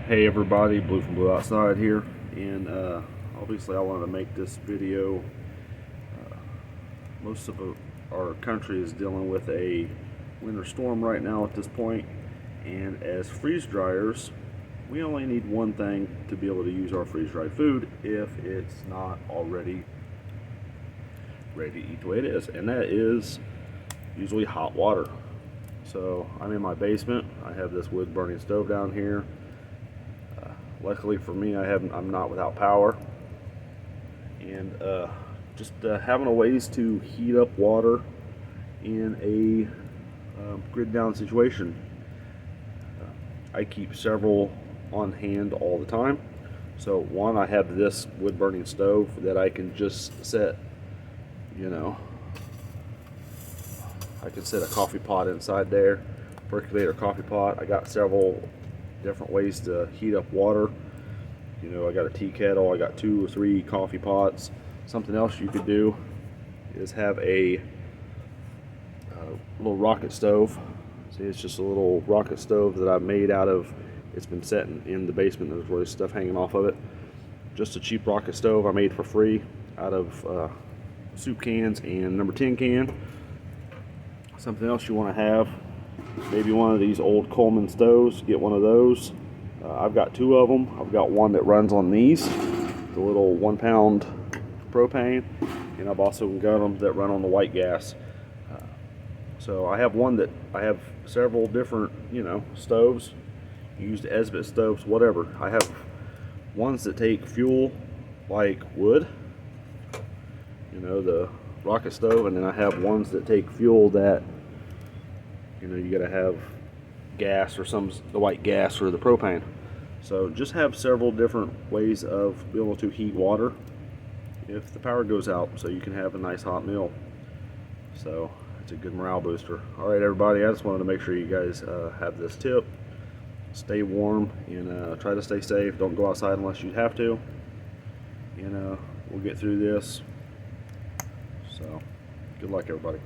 Hey everybody, Blue from Blue Outside here, and obviously I wanted to make this video. Most of our country is dealing with a winter storm right now at this point, and as freeze dryers, we only need one thing to be able to use our freeze dried food if it's not already ready to eat the way it is, and that is usually hot water. So I'm in my basement. I have this wood burning stove down here. Luckily for me, I'm not without power, and just having a ways to heat up water in a grid down situation. I keep several on hand all the time. So one, I have this wood burning stove that I can just set, I can set a coffee pot inside there, percolator coffee pot. I got several different ways to heat up water. I got a tea kettle, I got 2 or 3 coffee pots. Something else you could do is have a little rocket stove. See, it's just a little rocket stove that I made out of, it's been set in the basement. There's really stuff hanging off of it. Just a cheap rocket stove I made for free out of soup cans and number 10 can. Something else you want to have, maybe one of these old Coleman stoves. Get one of those. I've got 2 of them. I've got one that runs on these, the little 1 pound propane, and I've also got them that run on the white gas. So I have several different, stoves, used Esbit stoves, whatever. I have ones that take fuel like wood, the rocket stove, and then I have ones that take fuel that, you gotta have gas or the white gas or the propane. So just have several different ways of being able to heat water if the power goes out, so you can have a nice hot meal. So it's a good morale booster. All right, everybody, I just wanted to make sure you guys have this tip. Stay warm and try to stay safe. Don't go outside unless you have to, and we'll get through this. So good luck, everybody.